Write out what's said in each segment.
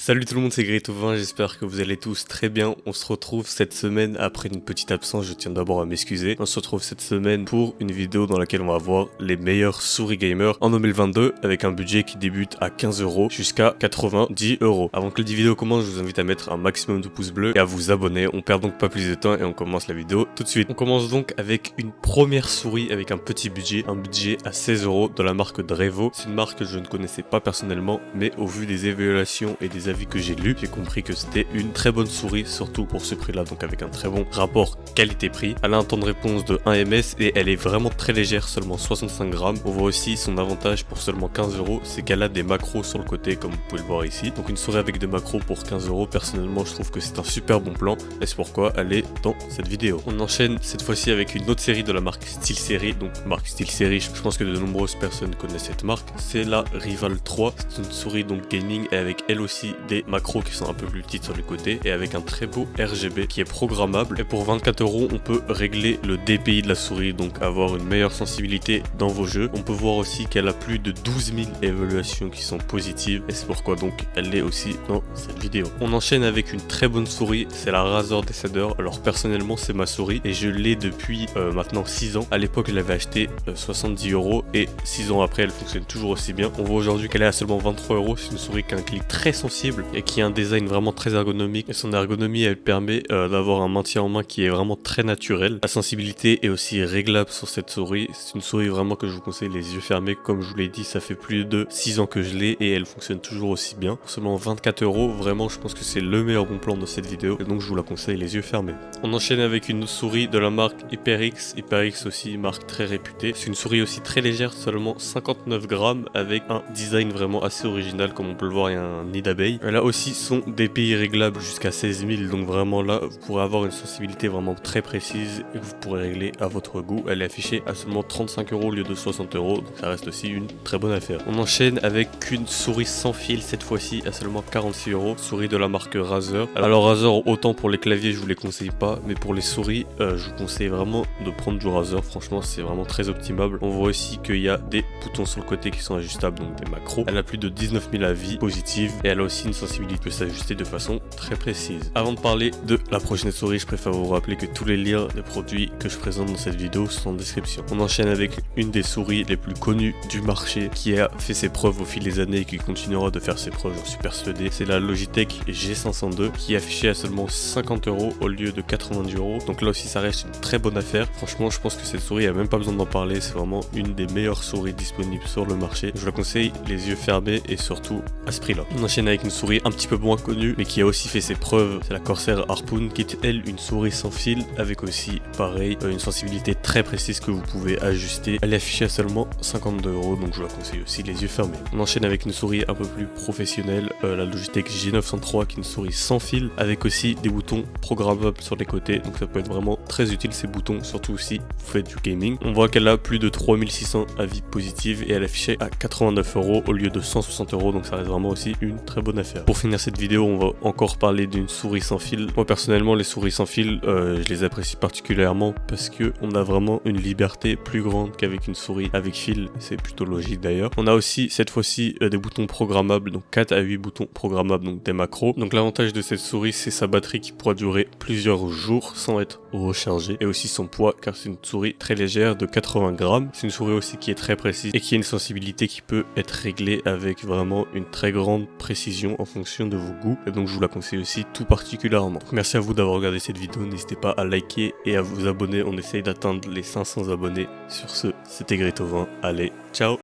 Salut tout le monde, c'est Grito20, j'espère que vous allez tous très bien. On se retrouve cette semaine après une petite absence, je tiens d'abord à m'excuser. On se retrouve cette semaine pour une vidéo dans laquelle on va voir les meilleures souris gamers en 2022 avec un budget qui débute à 15 € jusqu'à 90 €. Avant que la vidéo commence, je vous invite à mettre un maximum de pouces bleus et à vous abonner. On perd donc pas plus de temps et on commence la vidéo tout de suite. On commence donc avec une première souris avec un petit budget, un budget à 16 € de la marque Drevo. C'est une marque que je ne connaissais pas personnellement, mais au vu des évaluations et des avis que j'ai lus, j'ai compris que c'était une très bonne souris, surtout pour ce prix là, donc avec un très bon rapport qualité-prix. Elle a un temps de réponse de 1 ms et elle est vraiment très légère, seulement 65 grammes. On voit aussi son avantage pour seulement 15 €, c'est qu'elle a des macros sur le côté comme vous pouvez le voir ici. Donc une souris avec des macros pour 15 €, personnellement je trouve que c'est un super bon plan et c'est pourquoi elle est dans cette vidéo. On enchaîne cette fois-ci avec une autre série de la marque SteelSeries, donc marque SteelSeries, je pense que de nombreuses personnes connaissent cette marque. C'est la Rival 3, c'est une souris donc gaming et avec elle aussi des macros qui sont un peu plus petites sur les côtés et avec un très beau RGB qui est programmable. Et pour 24 € on peut régler le DPI de la souris, donc avoir une meilleure sensibilité dans vos jeux. On peut voir aussi qu'elle a plus de 12 000 évaluations qui sont positives et c'est pourquoi donc elle est aussi dans cette vidéo. On enchaîne avec une très bonne souris, c'est la Razer Decider. Alors personnellement c'est ma souris et je l'ai depuis maintenant 6 ans. À l'époque je l'avais acheté 70 € et 6 ans après elle fonctionne toujours aussi bien. On voit aujourd'hui qu'elle est à seulement 23 €. C'est une souris qui a un clic très sensible et qui a un design vraiment très ergonomique. Et son ergonomie elle permet d'avoir un maintien en main qui est vraiment très naturel. La sensibilité est aussi réglable sur cette souris. C'est une souris vraiment que je vous conseille les yeux fermés. Comme je vous l'ai dit, ça fait plus de 6 ans que je l'ai et elle fonctionne toujours aussi bien. Pour seulement 24 €, vraiment je pense que c'est le meilleur bon plan de cette vidéo et donc je vous la conseille les yeux fermés. On enchaîne avec une souris de la marque HyperX. HyperX aussi, marque très réputée. C'est une souris aussi très légère, seulement 59 grammes avec un design vraiment assez original. Comme on peut le voir, il y a un nid d'abeille. Elle a aussi son DPI réglable jusqu'à 16 000, donc vraiment là vous pourrez avoir une sensibilité vraiment très précise et que vous pourrez régler à votre goût. Elle est affichée à seulement 35 € au lieu de 60 €, donc ça reste aussi une très bonne affaire. On enchaîne avec une souris sans fil, cette fois-ci à seulement 46 €, souris de la marque Razer. Alors Razer, autant pour les claviers je vous les conseille pas, mais pour les souris je vous conseille vraiment de prendre du Razer. Franchement c'est vraiment très optimable. On voit aussi qu'il y a des boutons sur le côté qui sont ajustables, donc des macros. Elle a plus de 19 000 avis positifs et elle a aussi une sensibilité qui peut s'ajuster de façon très précise. Avant de parler de la prochaine souris, je préfère vous rappeler que tous les liens des produits que je présente dans cette vidéo sont en description. On enchaîne avec une des souris les plus connues du marché qui a fait ses preuves au fil des années et qui continuera de faire ses preuves, j'en suis persuadé. C'est la Logitech G502 qui est affichée à seulement 50 € au lieu de 90 €. Donc là aussi ça reste une très bonne affaire. Franchement je pense que cette souris a même pas besoin d'en parler, c'est vraiment une des meilleures souris disponibles sur le marché. Je vous la conseille les yeux fermés et surtout à ce prix là. On enchaîne avec une souris un petit peu moins connue mais qui a aussi fait ses preuves, c'est la Corsair Harpoon qui est elle une souris sans fil avec aussi pareil une sensibilité très précise que vous pouvez ajuster. Elle est affichée à seulement 52 €, donc je vous la conseille aussi les yeux fermés. On enchaîne avec une souris un peu plus professionnelle, la Logitech G903 qui est une souris sans fil avec aussi des boutons programmables sur les côtés, donc ça peut être vraiment très utile ces boutons, surtout si vous faites du gaming. On voit qu'elle a plus de 3600 avis positifs et elle est affichée à 89 € au lieu de 160 €, donc ça reste vraiment aussi une très bonne affaire. Pour finir cette vidéo on va encore parler d'une souris sans fil. Moi personnellement les souris sans fil je les apprécie particulièrement parce que on a vraiment une liberté plus grande qu'avec une souris avec fil, c'est plutôt logique d'ailleurs. On a aussi cette fois-ci des boutons programmables, donc 4 à 8 boutons programmables, donc des macros. Donc l'avantage de cette souris c'est sa batterie qui pourra durer plusieurs jours sans être rechargée et aussi son poids car c'est une souris très légère de 80 grammes. C'est une souris aussi qui est très précise et qui a une sensibilité qui peut être réglée avec vraiment une très grande précision en fonction de vos goûts et donc je vous la conseille aussi tout particulièrement. Merci à vous d'avoir regardé cette vidéo, n'hésitez pas à liker et à vous abonner, on essaye d'atteindre les 500 abonnés. Sur ce, c'était Grito20, allez, ciao.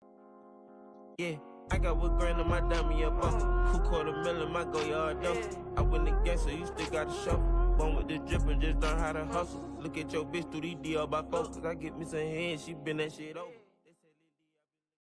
Yeah, I got what grand on my diamond, yeah, bust. Who caught a million, my go yard dump. I win the game, so you still got to show. Born with the drip and just learn how to hustle. Look at your bitch through these DL by 4, cause I get me some head, she been that shit over.